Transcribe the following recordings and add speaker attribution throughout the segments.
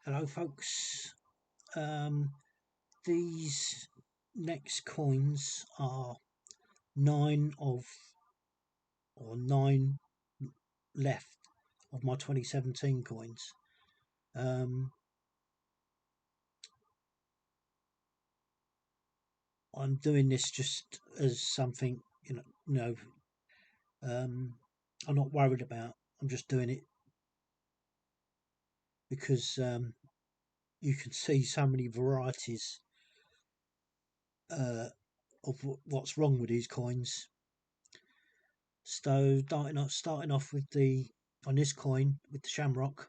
Speaker 1: Hello, folks. These next coins are nine left of my 2017 coins. I'm doing this just as something, I'm not worried about. I'm just doing it because you can see so many varieties of what's wrong with these coins. So starting off with on this coin with the Shamrock.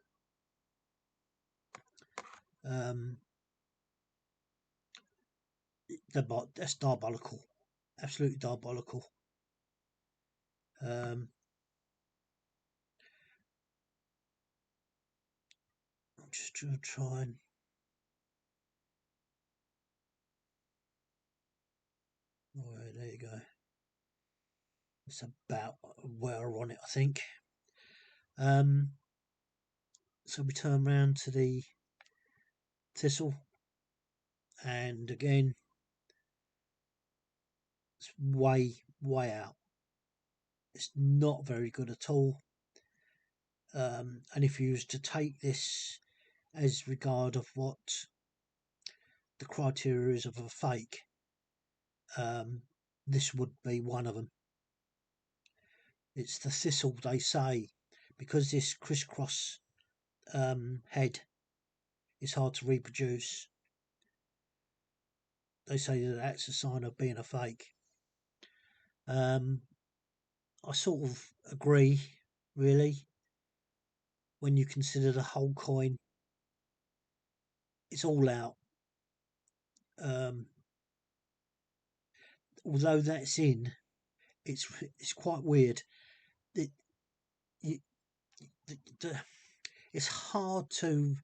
Speaker 1: That's diabolical, absolutely diabolical. I'm just going to try and there you go. It's about where on it, I think. So we turn round to the Thistle, and again, it's way out. It's not very good at all. And if you was to take this as regard of what the criteria is of a fake, this would be one of them. It's the Thistle, they say, because this crisscross head is hard to reproduce. They say that that's a sign of being a fake. I sort of agree, really, when you consider the whole coin. It's all out. Although that's in, it's quite weird. It's hard to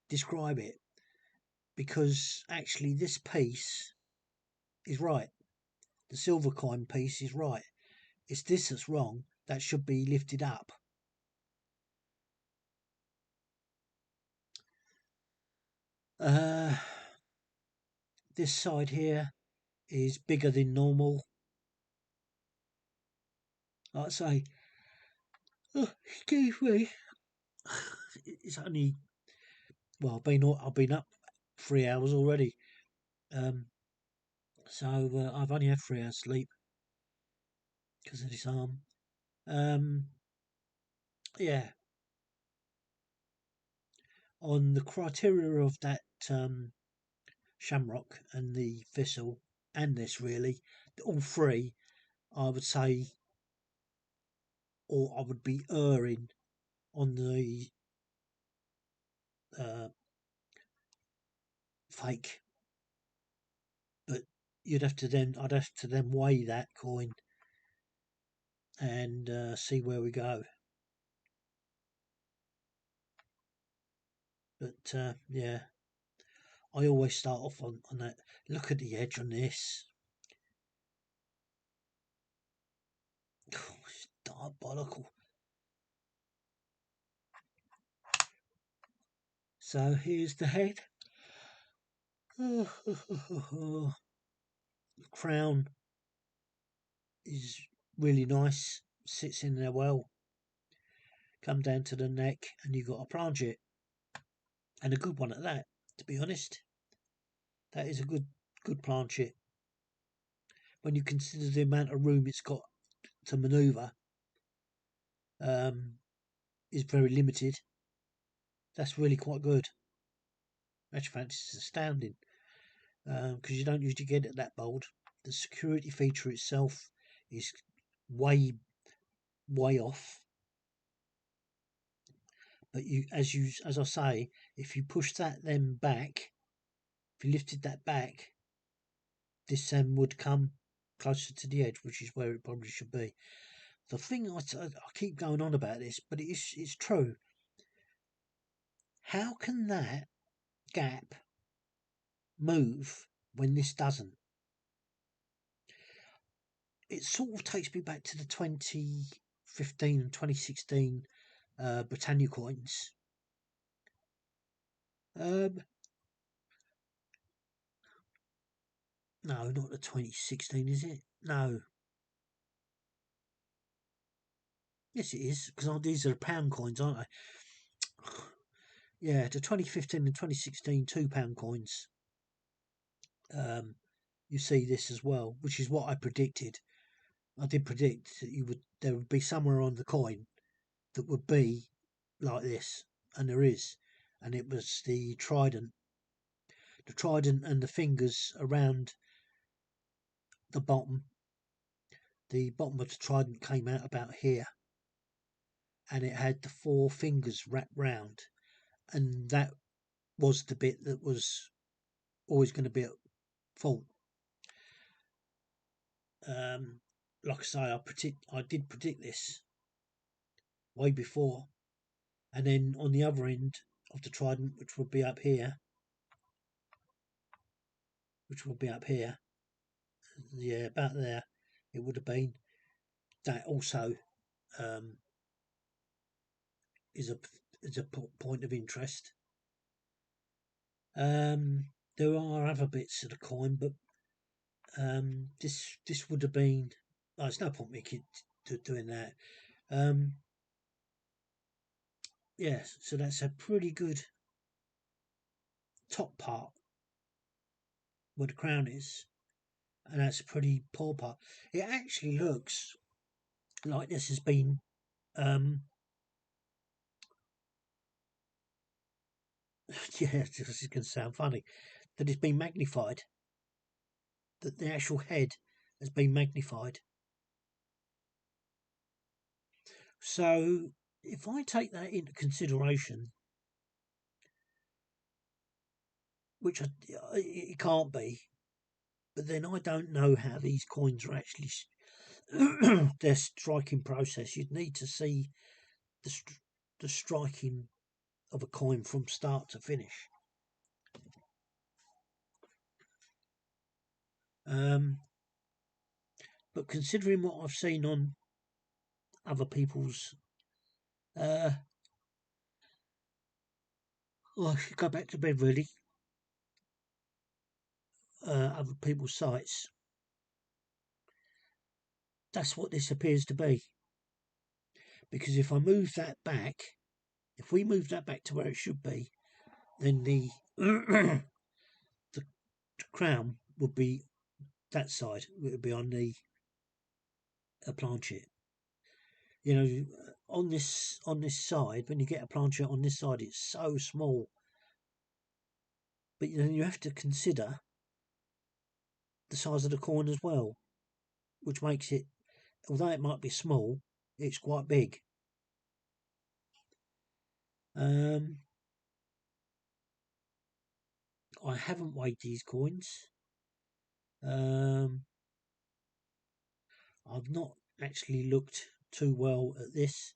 Speaker 1: describe it because actually this piece is right. The silver coin piece is right. It's this that's wrong. That should be lifted up. This side here is bigger than normal. Like I say, excuse me. It's only I've been up 3 hours already. So I've only had 3 hours sleep because of this arm. Yeah. On the criteria of that Shamrock and the Thistle and this, really, all three, I would say, or I would be erring on the fake. But I'd have to then weigh that coin and see where we go. But yeah, I always start off on that. Look at the edge on this. Oh, it's diabolical. So here's the head. The crown is really nice, sits in there well. Come down to the neck and you've got a planchet, and a good one at that, to be honest. That is a good planchet. When you consider the amount of room it's got to manoeuvre, is very limited. That's really quite good. Actually, it's astounding because you don't usually get it that bold. The security feature itself is way off. But as I say, if you push that then back, if you lifted that back, this then would come closer to the edge, which is where it probably should be. The thing I keep going on about this, but it's true. How can that gap move when this doesn't? It sort of takes me back to the 2015 and 2016 Britannia coins. Um, no, not the 2016, is it? No. Yes, it is, because these are pound coins, aren't they? Yeah, the 2015 and 2016 £2 coins. You see this as well, which is what I predicted. I did predict that there would be somewhere on the coin that would be like this, and there is, and it was the trident and the fingers around the bottom. The bottom of the trident came out about here, and it had the 4 fingers wrapped round, and that was the bit that was always going to be at fault. Like I say, I did predict this way before, and then on the other end of the trident, which would be up here, yeah, about there, it would have been. That also um, is a point of interest. There are other bits of the coin, but this would have been. Oh, it's no point making doing that. Yeah, so that's a pretty good top part where the crown is, and that's a pretty poor part. It actually looks like this has been. Yeah, this is going to sound funny. That it's been magnified. That the actual head has been magnified. So if I take that into consideration, which it can't be, but then I don't know how these coins are actually their striking process. You'd need to see the striking of a coin from start to finish. But considering what I've seen on other people's, I should go back to bed really. Other people's sites. That's what this appears to be. Because if I move that back, if we move that back to where it should be, then the the crown would be that side. It would be on the planchet. You know, on this side, when you get a planchet on this side, it's so small. But then you have to consider the size of the coin as well, which makes it, although it might be small, it's quite big. I haven't weighed these coins. I've not actually looked too well at this.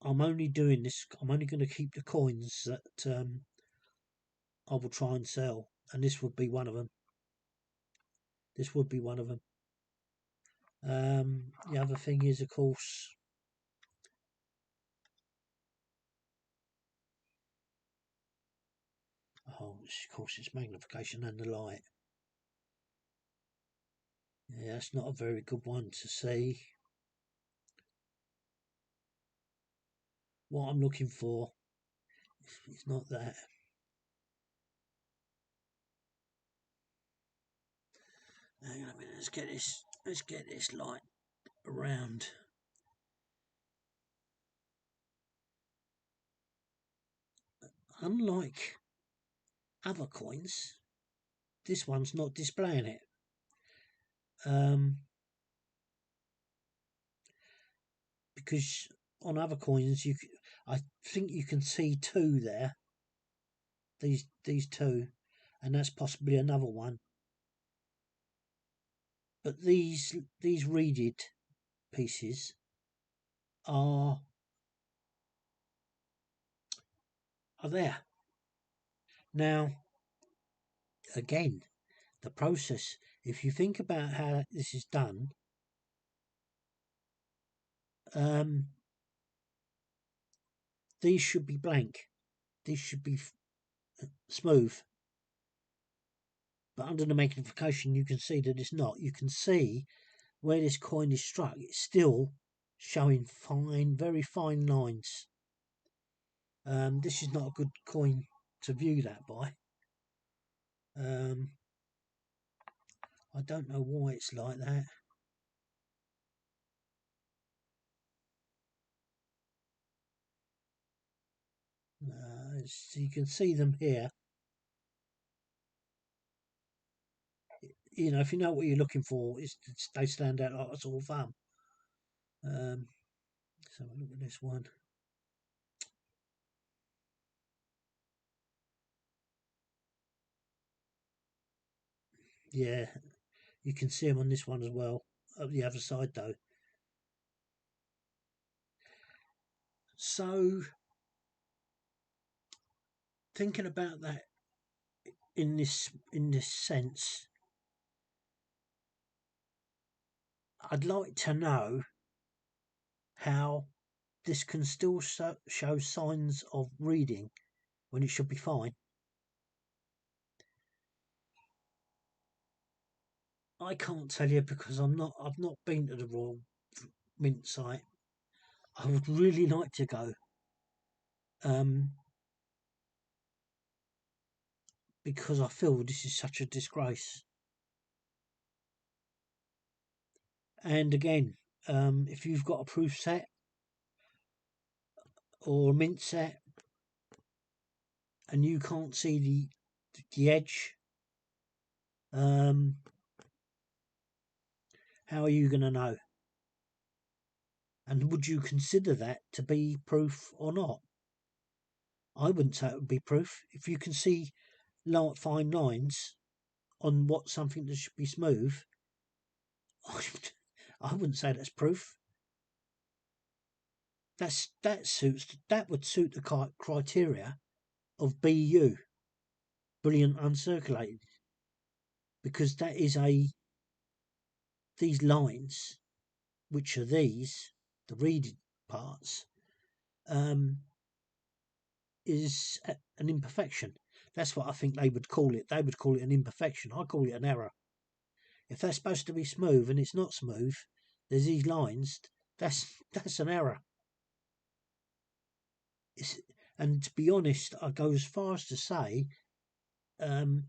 Speaker 1: I'm only doing this. I'm only going to keep the coins that I will try and sell, and this would be one of them. This would be one of them. The other thing is, of course, it's magnification and the light. Yeah, that's not a very good one to see. What I'm looking for is not that. Hang on a minute. Let's get this light around. Unlike other coins, this one's not displaying it. Because on other coins, I think you can see 2 there. These 2, and that's possibly another one. But these reeded pieces are there. Now, again, the process. If you think about how this is done, these should be blank. these should be smooth. But under the magnification, you can see that it's not. You can see where this coin is struck. It's still showing fine, very fine lines. This is not a good coin to view that by. I don't know why it's like that. So you can see them here. You know, if you know what you're looking for, they stand out like a sore thumb. So look at this one. Yeah, you can see them on this one as well. Up the other side though. So thinking about that in this sense, I'd like to know how this can still show signs of reading when it should be fine. I can't tell you because I've not been to the Royal Mint site. I would really like to go. Because I feel this is such a disgrace. And again, if you've got a proof set or a mint set and you can't see the edge, how are you going to know? And would you consider that to be proof or not? I wouldn't say it would be proof. If you can see fine lines on what something that should be smooth, I wouldn't say that's proof. That would suit the criteria of BU, brilliant uncirculated, because that is these lines, which are the reading parts, is an imperfection. That's what I think they would call it. They would call it an imperfection. I call it an error. If that's supposed to be smooth and it's not smooth, there's these lines. That's an error. And to be honest, I go as far as to say, the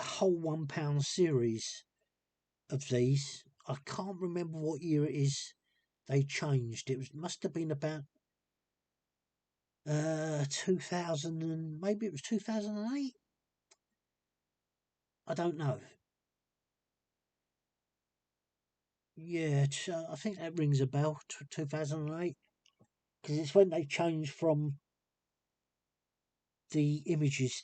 Speaker 1: whole £1 series of these, I can't remember what year it is they changed. Must have been about 2000 and maybe it was 2008. I don't know. Yeah, I think that rings a bell. 2008, because it's when they changed from the images.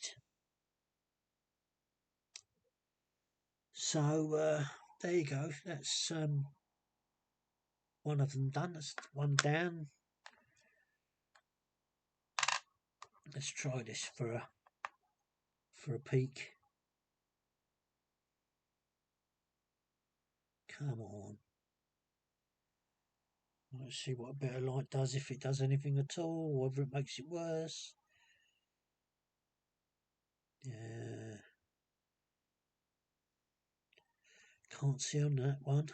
Speaker 1: So there you go. That's one of them done. That's one down. Let's try this for a peek. Come on. Let's see what a bit of light does, if it does anything at all, or whether it makes it worse. Yeah. Can't see on that one.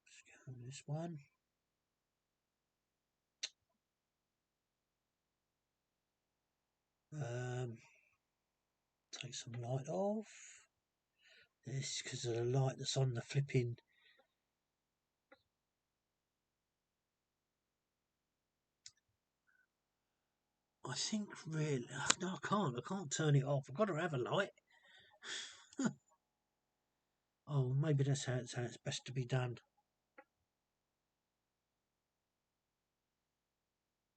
Speaker 1: Let's go on this one. Take some light off. This because of the light that's on the flipping. I think really, no, I can't turn it off. I've got to have a light. Oh, maybe that's how it's best to be done.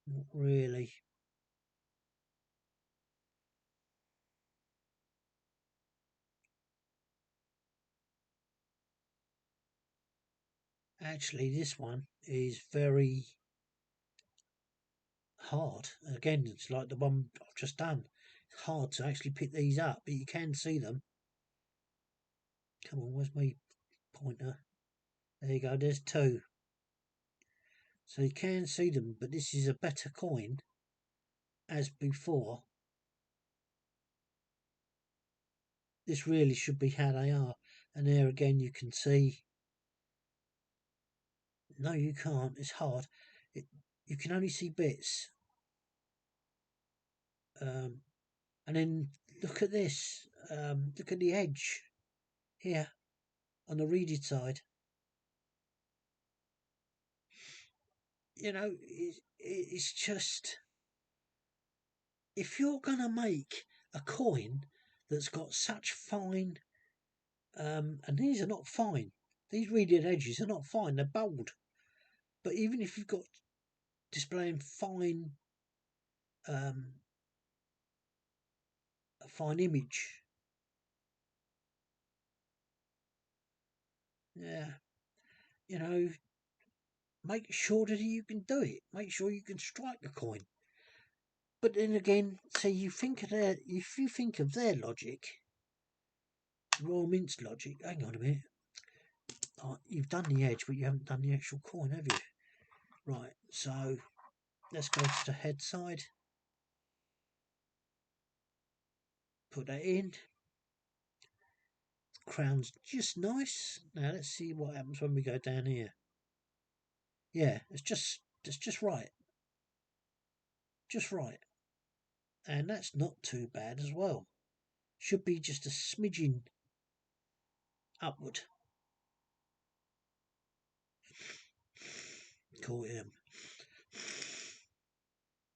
Speaker 1: Not really. Actually, this one is very hard. Again, it's like the one I've just done. It's hard to actually pick these up, but you can see them. Come on, where's my pointer? There you go, there's two. So you can see them, but this is a better coin as before. This really should be how they are. And there again you can see. No, you can't. It's hard. You can only see bits. And then look at this. Look at the edge here on the reeded side. You know, it's just, if you're gonna make a coin that's got such fine, and these are not fine. These reeded edges are not fine. They're bold. But even if you've got displaying fine, a fine image, yeah, you know, make sure that you can do it. Make sure you can strike the coin. But then again, say you think of their, if you think of their logic, Royal Mint's logic. Hang on a minute. You've done the edge, but you haven't done the actual coin, have you? Right. So let's go to the head side. Put that in. Crown's just nice. Now let's see what happens when we go down here. Yeah, it's just right. Just right. And that's not too bad as well. Should be just a smidgen upward. Call him.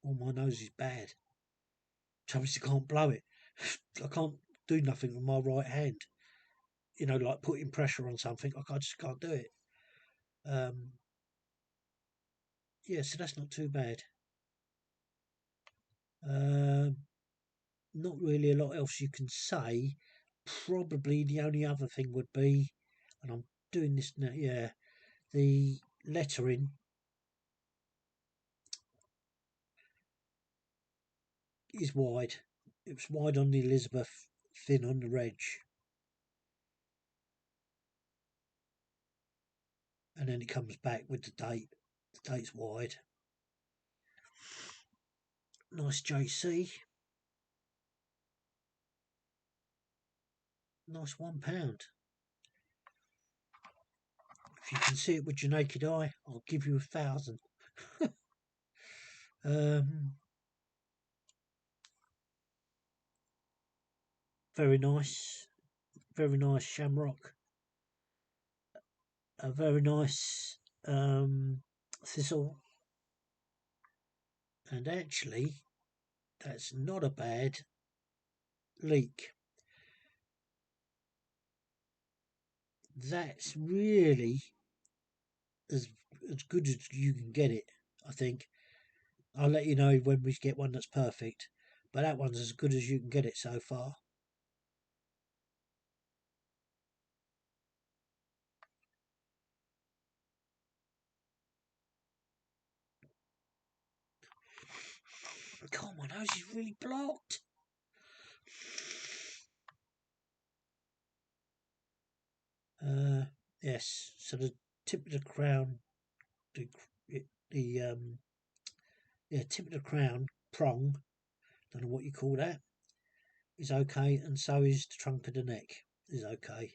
Speaker 1: Oh, my nose is bad. Trouble is, I can't blow it. I can't do nothing with my right hand. You know, like putting pressure on something. I just can't do it. Yeah, so that's not too bad. Not really a lot else you can say. Probably the only other thing would be, and I'm doing this now, yeah, the lettering is wide. It's wide on the Elizabeth, thin on the Reg. And then it comes back with the date. The date's wide. Nice JC. Nice £1. If you can see it with your naked eye, I'll give you 1,000. Very nice. Very nice shamrock. A very nice thistle. And actually, that's not a bad leek. That's really as good as you can get it, I think. I'll let you know when we get one that's perfect, but that one's as good as you can get it so far. God, my nose is really blocked. Yes, so the tip of the crown, the tip of the crown prong, don't know what you call that, is okay, and so is the trunk of the neck is okay.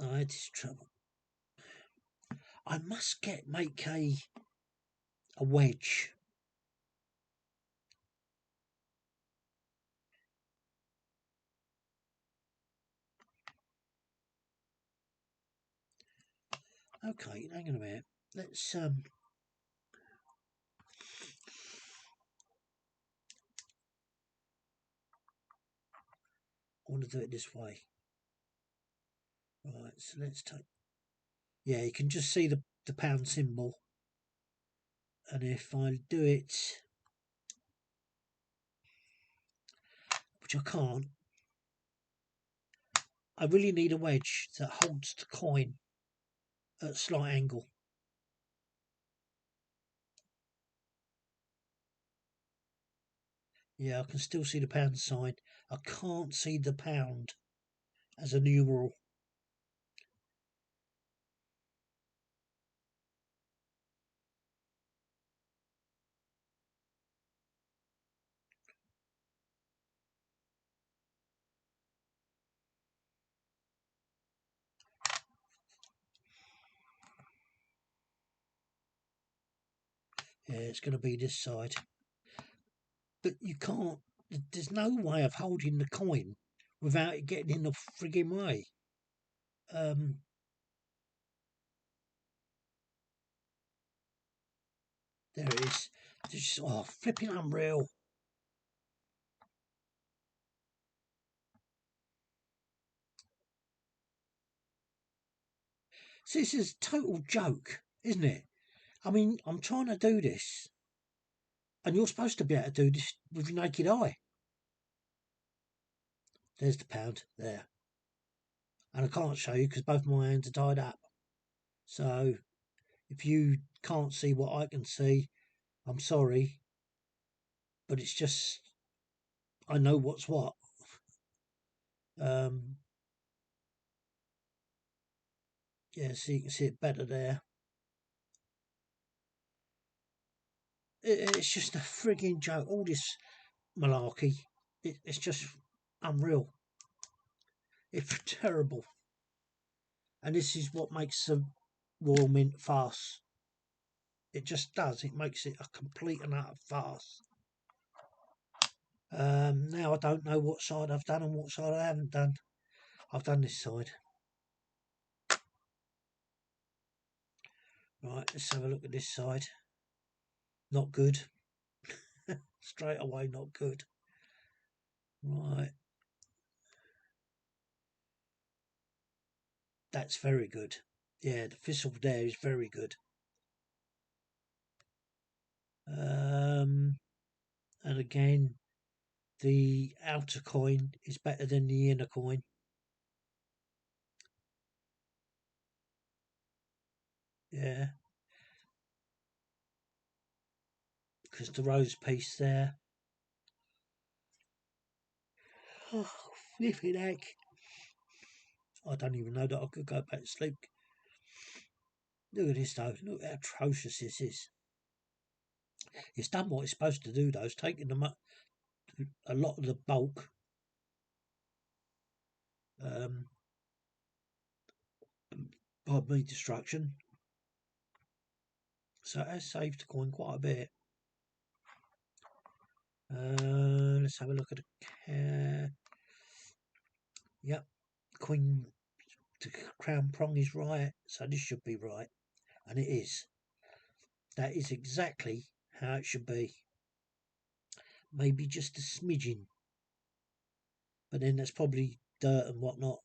Speaker 1: I had this trouble. I must make a wedge. Okay, hang on a minute. Let's I want to do it this way. Right, so let's take. Yeah, you can just see the pound symbol. And if I do it, which I can't, I really need a wedge that holds the coin at a slight angle. Yeah, I can still see the pound sign. I can't see the pound as a numeral. Yeah, it's going to be this side. But you can't, there's no way of holding the coin without it getting in the frigging way. There it is. Just, oh, flipping unreal. So this is a total joke, isn't it? I mean, I'm trying to do this, and you're supposed to be able to do this with your naked eye. There's the pound there. And I can't show you because both my hands are tied up. So if you can't see what I can see, I'm sorry. But it's just, I know what's what. Um, yeah, so you can see it better there. It's just a frigging joke. All this malarkey, it's just unreal. It's terrible. And this is what makes the Royal Mint farce. It just does. It makes it a complete and utter farce. Now I don't know what side I've done and what side I haven't done. I've done this side. Right, let's have a look at this side. Not good. Straight away, not good. Right. That's very good. Yeah, the thistle there is very good. And again, the outer coin is better than the inner coin. Yeah. Because the rose piece there. Oh, flipping heck. I don't even know that I could go back to sleep. Look at this though. Look how atrocious this is. It's done what it's supposed to do though. It's taken a lot of the bulk. Pardon me, destruction. So it has saved the coin quite a bit. Let's have a look at the yep, queen, the crown prong is right, so this should be right, and it is. That is exactly how it should be. Maybe just a smidgen, but then that's probably dirt and whatnot.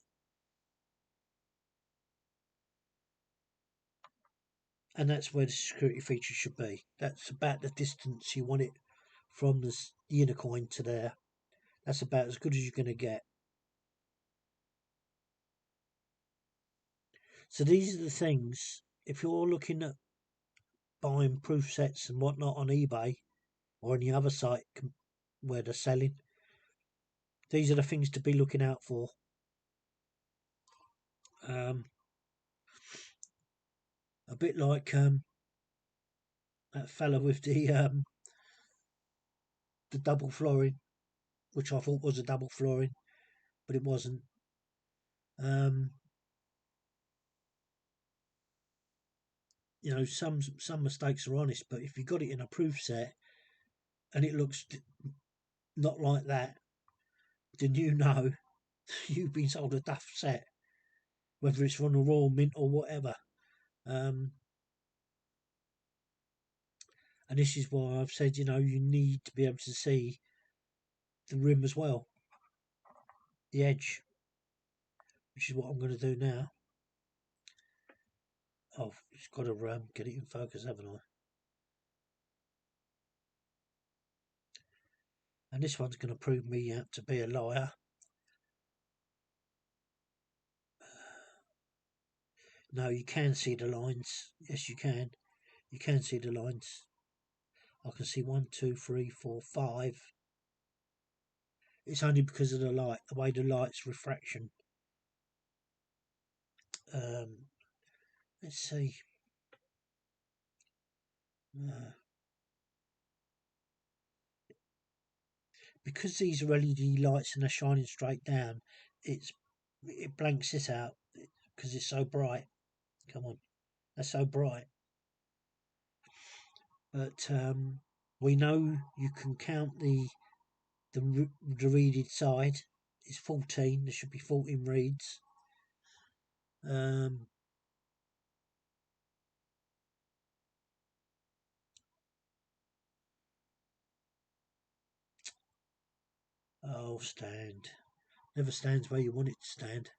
Speaker 1: And that's where the security feature should be. That's about the distance you want it from the inner coin to there. That's about as good as you're going to get. So these are the things, if you're looking at buying proof sets and whatnot on eBay or any other site where they're selling, these are the things to be looking out for. A bit like that fella with the double flooring, which I thought was a double flooring, but it wasn't. You know, some mistakes are honest, but if you got it in a proof set and it looks not like that, then you know you've been sold a duff set, whether it's from the Royal Mint or whatever. And this is why I've said, you know, you need to be able to see the rim as well, the edge, which is what I'm going to do now. I've just got to get it in focus, haven't I? And this one's going to prove me out to be a liar. No, you can see the lines. Yes, you can. You can see the lines. I can see 1, 2, 3, 4, 5. It's only because of the light, the way the light's refraction. Let's see. Because these are LED lights and they're shining straight down, it blanks this out because it's so bright. Come on, that's so bright. But we know you can count the reeded side is 14. There should be 14 reeds. Um, oh, stand. Never stands where you want it to stand.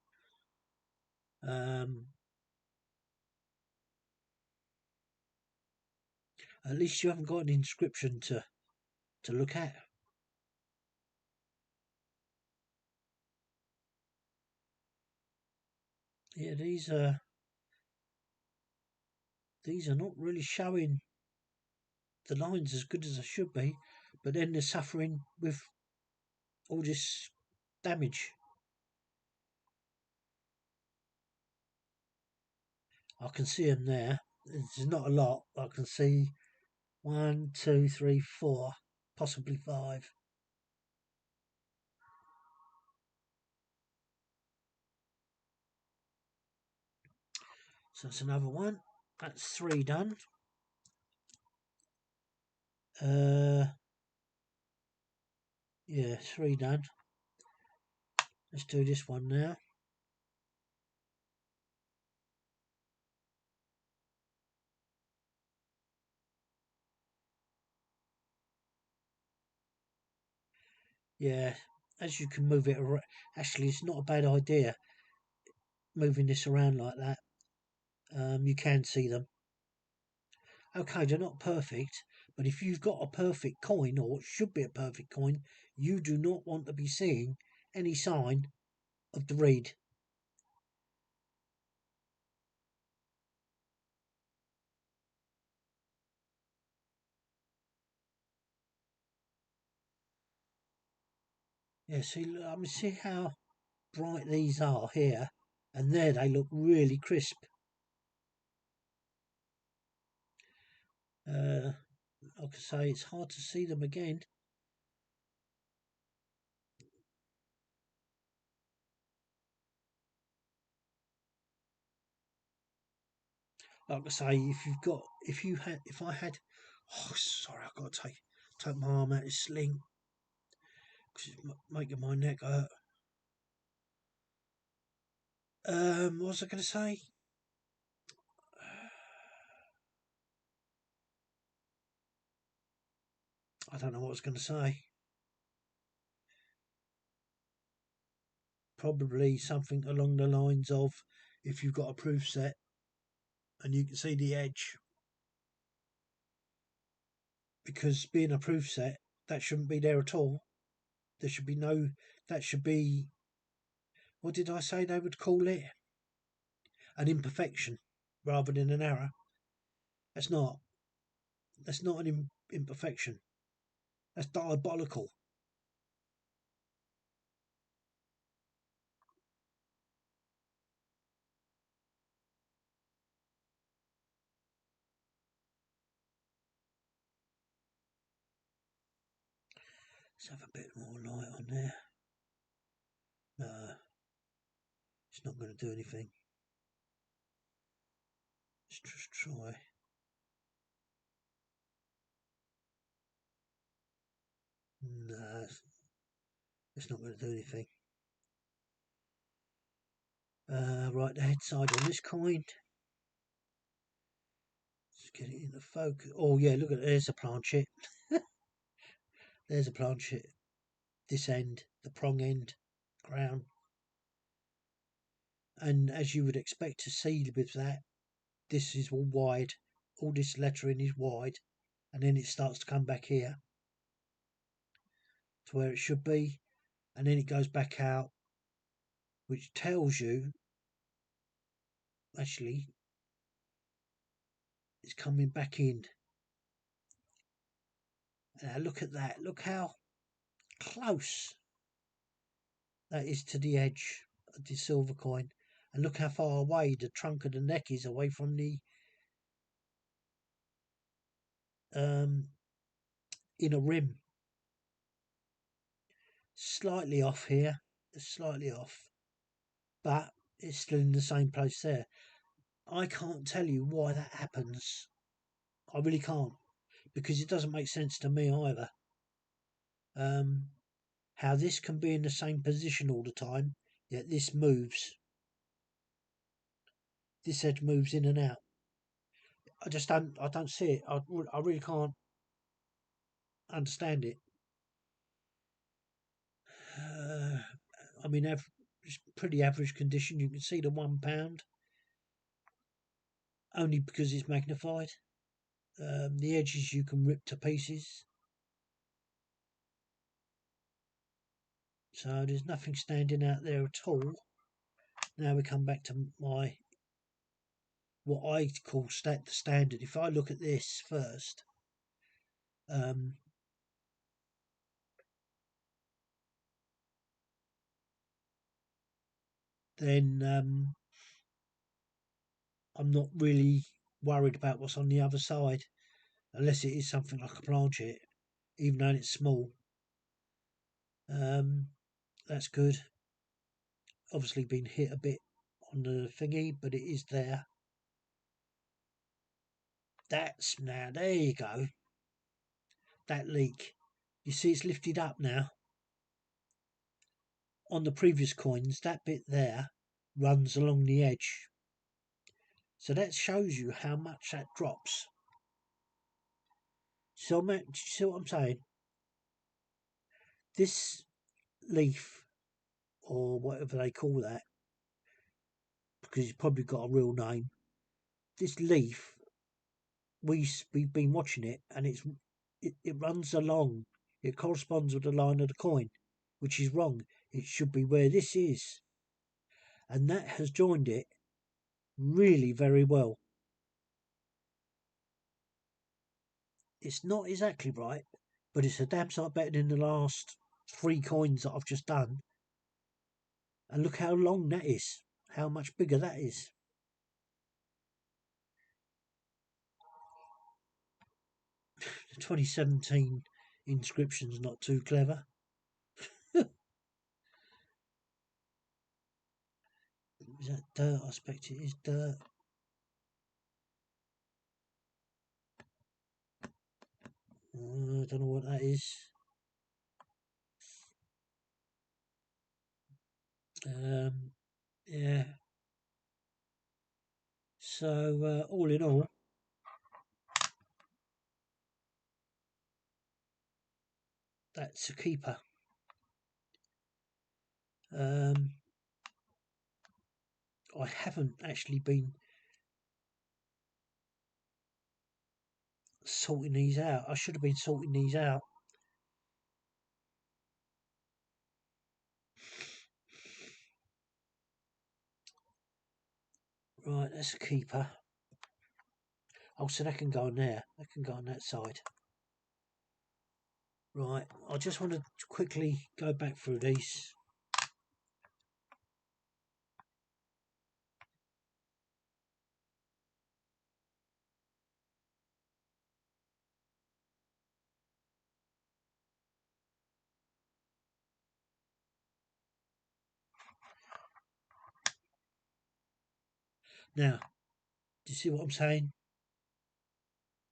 Speaker 1: At least you haven't got an inscription to look at. Yeah, these are not really showing the lines as good as they should be, but then they're suffering with all this damage. I can see them there. There's not a lot. I can see 1, 2, 3, 4, possibly 5. So that's another one. That's 3 done. Yeah, 3 done. Let's do this one now. Yeah, as you can move it around. Actually, it's not a bad idea moving this around like that. You can see them. Okay, they're not perfect, but if you've got a perfect coin, or it should be a perfect coin, you do not want to be seeing any sign of the reed. Yeah, see how bright these are here, and there they look really crisp. Like I say, it's hard to see them again. Like I say, if I had, oh sorry, I've got to take my arm out of the sling because it's making my neck hurt. What was I going to say? I don't know what I was going to say. Probably something along the lines of, if you've got a proof set and you can see the edge, because being a proof set, that shouldn't be there at all. There should be no, that should be, what did I say they would call it? An imperfection rather than an error. That's not, an imperfection. That's diabolical. Let's have a bit more light on there. No, it's not going to do anything. Let's just try. No, it's not going to do anything. Right, the head side on this coin. Let's get it into focus. Oh yeah, look at there's a planchet. There's a planchet. This end, the prong end, crown. And as you would expect to see with that, this is all wide. All this lettering is wide, and then it starts to come back here to where it should be, and then it goes back out, which tells you actually it's coming back in. Now look at that. Look how close that is to the edge of the silver coin, and look how far away the trunk of the neck is away from the um, inner rim. Slightly off here, slightly off, but it's still in the same place there. I can't tell you why that happens. I really can't, because it doesn't make sense to me either. How this can be in the same position all the time, yet this moves. This edge moves in and out. I don't see it. I really can't understand it. I mean, it's pretty average condition. You can see the £1, only because it's magnified. The edges you can rip to pieces. So there's nothing standing out there at all. Now we come back to what I call the standard. If I look at this first, then I'm not really worried about what's on the other side, unless it is something like a planchet, even though it's small. That's good. Obviously been hit a bit on the thingy, but it is there. There you go. That leak. You see it's lifted up now. On the previous coins, that bit there runs along the edge. So that shows you how much that drops. So, do you see what I'm saying? This leaf, or whatever they call that, because it's probably got a real name. This leaf, we've been watching it, and it runs along. It corresponds with the line of the coin, which is wrong. It should be where this is, and that has joined it really very well. It's not exactly right, but it's a damn sight better than the last 3 coins that I've just done. And look how long that is, how much bigger that is. The 2017 inscription's not too clever. Is that dirt? I expect it is dirt. I don't know what that is. Yeah. So all in all, that's a keeper. I haven't actually been sorting these out. I should have been sorting these out. Right, that's a keeper. Oh, so that can go on there. That can go on that side. Right, I just want to quickly go back through these. Now, do you see what I'm saying?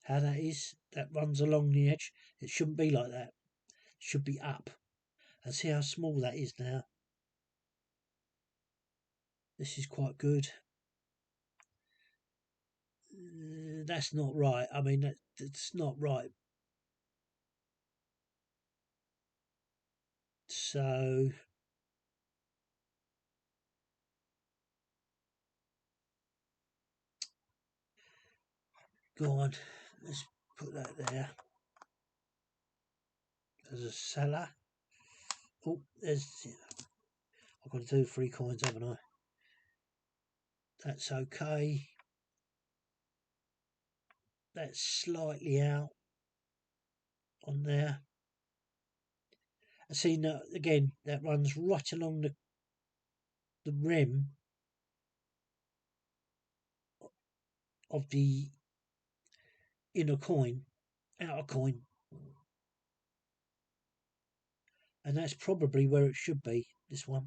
Speaker 1: How that is? That runs along the edge. It shouldn't be like that. It should be up. And see how small that is now? This is quite good. That's not right. I mean, that's not right. So, go on. Let's put that there. There's a seller. Oh, I've got to do 3 coins, haven't I? That's okay. That's slightly out on there. I see now again that runs right along the rim of the inner coin, outer coin, and that's probably where it should be. This one.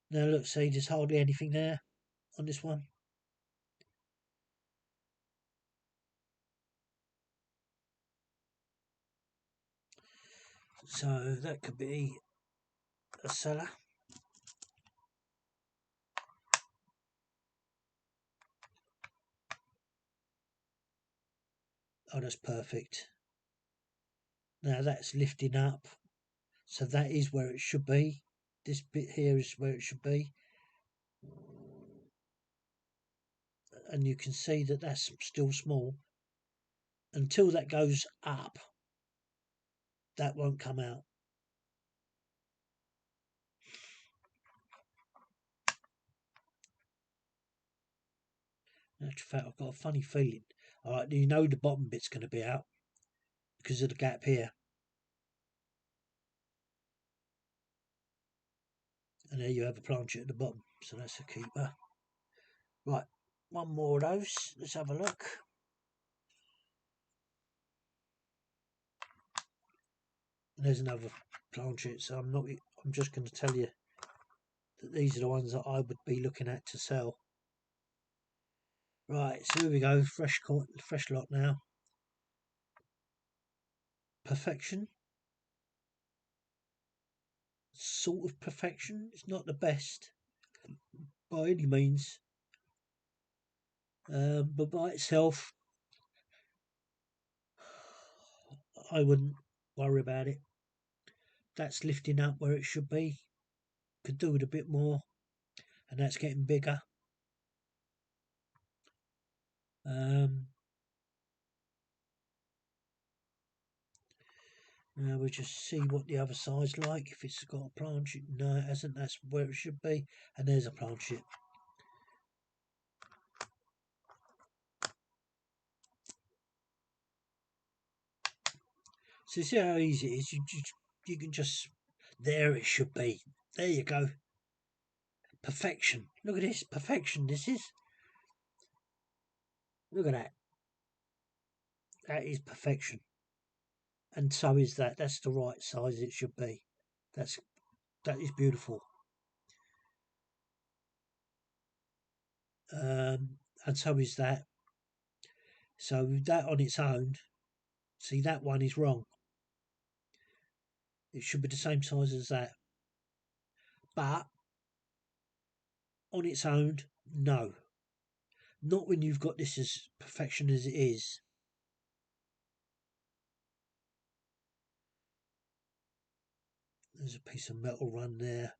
Speaker 1: Now look, see, there's hardly anything there on this one. So that could be a cellar. Oh, that's perfect. Now that's lifting up. So that is where it should be. This bit here is where it should be. And you can see that that's still small. Until that goes up, that won't come out. In actual fact, I've got a funny feeling. Alright, you know the bottom bit's going to be out because of the gap here. And there you have a planchet at the bottom. So that's a keeper. Right, one more of those. Let's have a look. And there's another planchet. So I'm just going to tell you that these are the ones that I would be looking at to sell. Right, so here we go. Fresh lot now. Perfection. Sort of perfection. It's not the best by any means. But by itself, I wouldn't worry about it. That's lifting up where it should be. Could do with a bit more. And that's getting bigger. Now we'll just see what the other side's like. If it's got a planchet. No, it hasn't. That's where it should be. And there's a planchet. So see how easy it is. You can just, there it should be. There you go. Perfection. Look at this. Perfection. This is. Look at that. That is perfection. And so is that. That's the right size it should be. That is beautiful. And so is that. So that on its own, see, that one is wrong. It should be the same size as that. But on its own, no. Not when you've got this as perfection as it is. There's a piece of metal run there.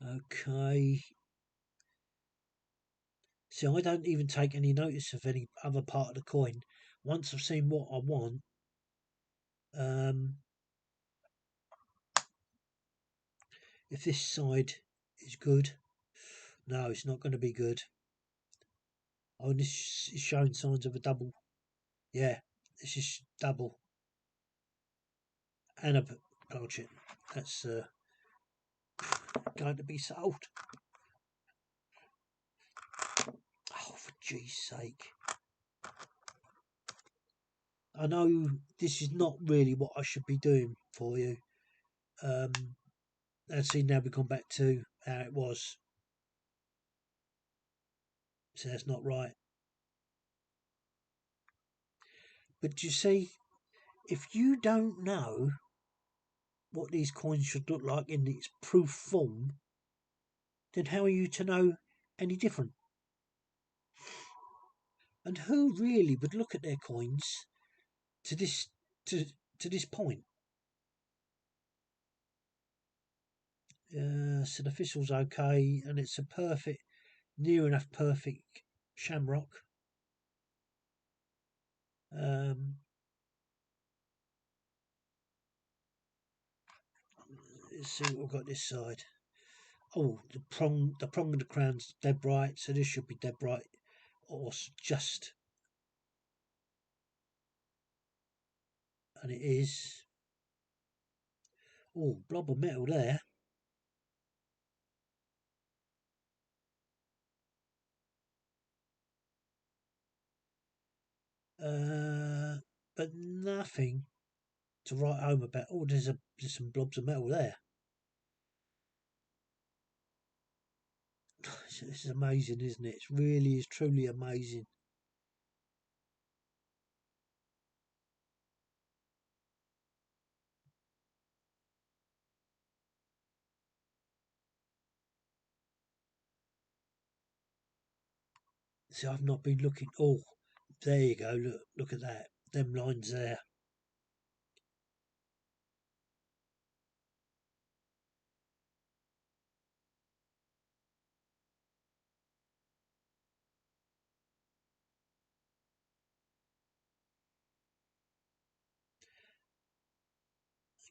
Speaker 1: Okay. See, I don't even take any notice of any other part of the coin. Once I've seen what I want, if this side is good, no, it's not going to be good. Oh, this is showing signs of a double. Yeah, this is double. And a planchet. That's going to be sold. Oh, for G's sake. I know this is not really what I should be doing for you. Let's see, now we've gone back to how it was. So that's not right. But you see, if you don't know what these coins should look like in its proof form, then how are you to know any different? And who really would look at their coins to this point? So the thistle's okay, and it's a perfect, near enough perfect shamrock. Let's see what we've got this side. Oh, the prong of the crown's dead bright, so this should be dead bright, or just, and it is. Oh, blob of metal there. But nothing to write home about. Oh, there's some blobs of metal there. This is amazing, isn't it? It really is truly amazing. See, I've not been looking. Oh, there you go. Look at that. Them lines there.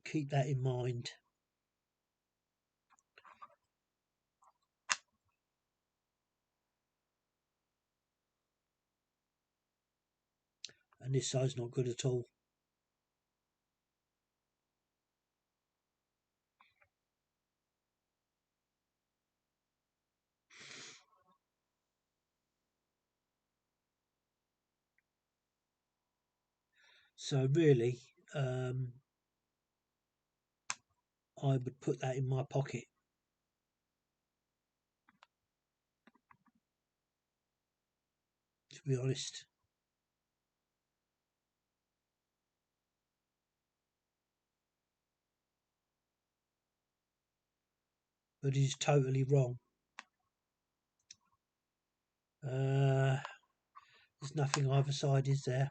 Speaker 1: Keep that in mind. And this side's not good at all. So really, I would put that in my pocket. To be honest. But he's totally wrong. There's nothing either side, is there?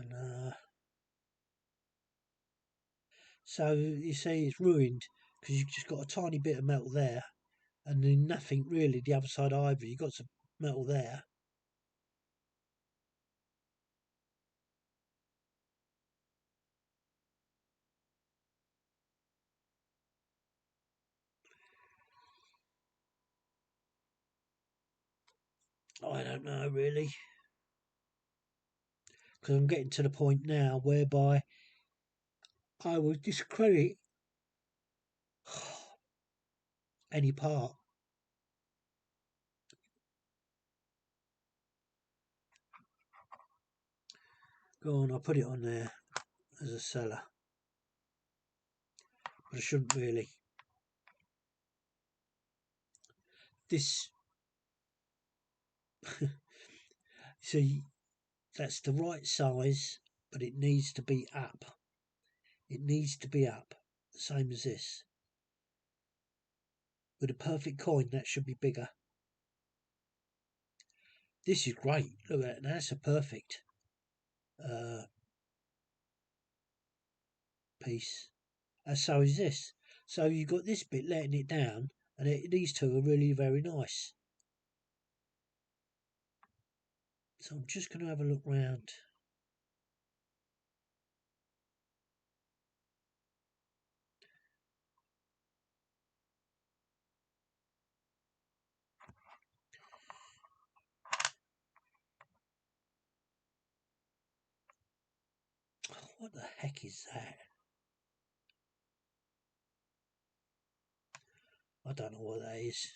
Speaker 1: No. So you see, it's ruined because you've just got a tiny bit of metal there, and then nothing really the other side either. You've got some metal there. I don't know really, because I'm getting to the point now whereby I will discredit any part. Go on, I'll put it on there as a seller, but I shouldn't really. This, see, that's the right size, but it needs to be up. It needs to be up, the same as this. With a perfect coin, that should be bigger. This is great. Look at that. That's a perfect piece. And so is this. So you've got this bit letting it down, and these two are really very nice. So I'm just going to have a look round. What the heck is that? I don't know what that is.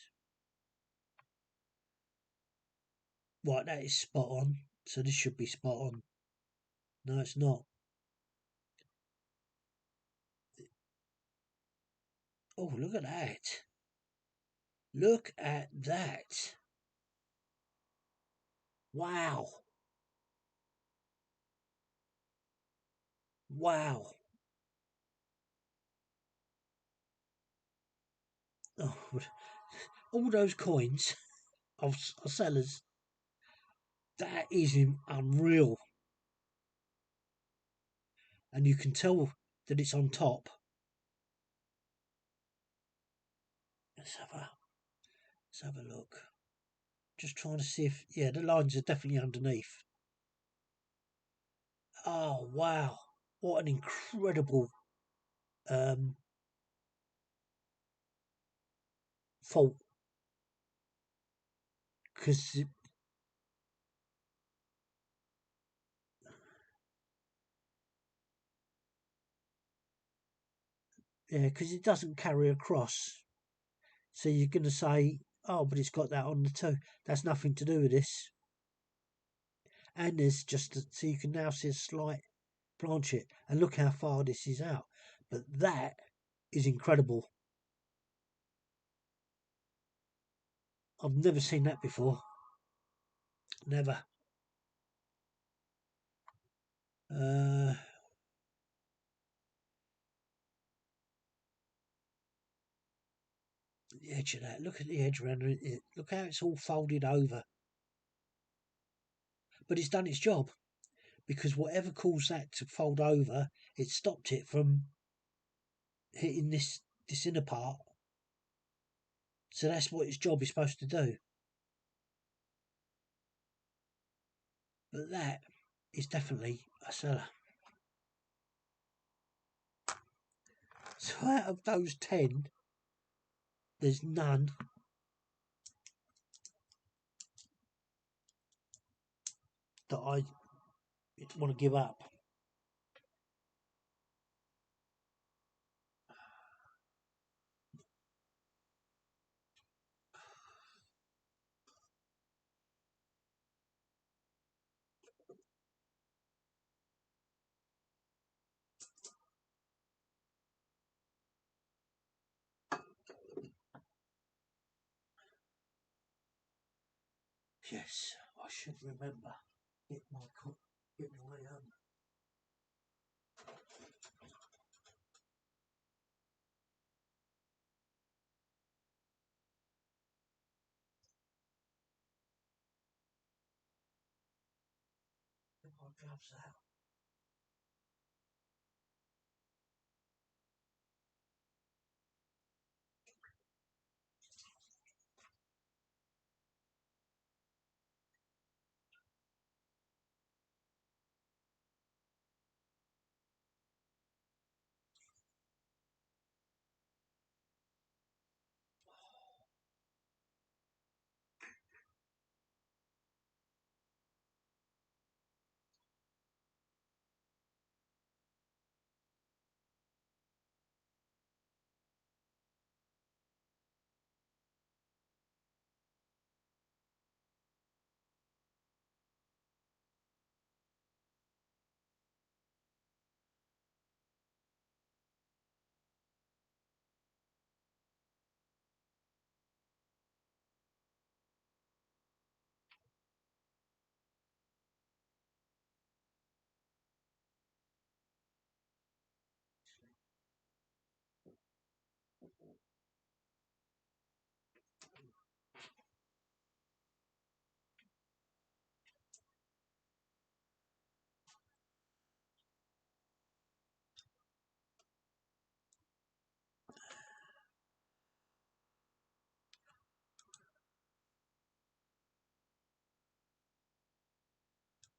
Speaker 1: Right, that is spot on. So this should be spot on. No, it's not. Oh, look at that. Look at that. Wow. Wow. Oh, all those coins of sellers. That is unreal. And you can tell that it's on top. Let's have a look. Just trying to see if, yeah, the lines are definitely underneath. Oh, wow. What an incredible fault. Because, yeah, because it doesn't carry across. So you're going to say, oh, but it's got that on the toe. That's nothing to do with this. and there's so you can now see a slight branch, and look how far this is out. But that is incredible. I've never seen that before. Never. The edge of that. Look at the edge around it. Look how it's all folded over. But it's done its job, because whatever caused that to fold over, it stopped it from hitting this inner part. So that's what its job is supposed to do. But that is definitely a seller. So out of those 10, there's none that I want to give up. Yes, I should remember. Get my gloves out.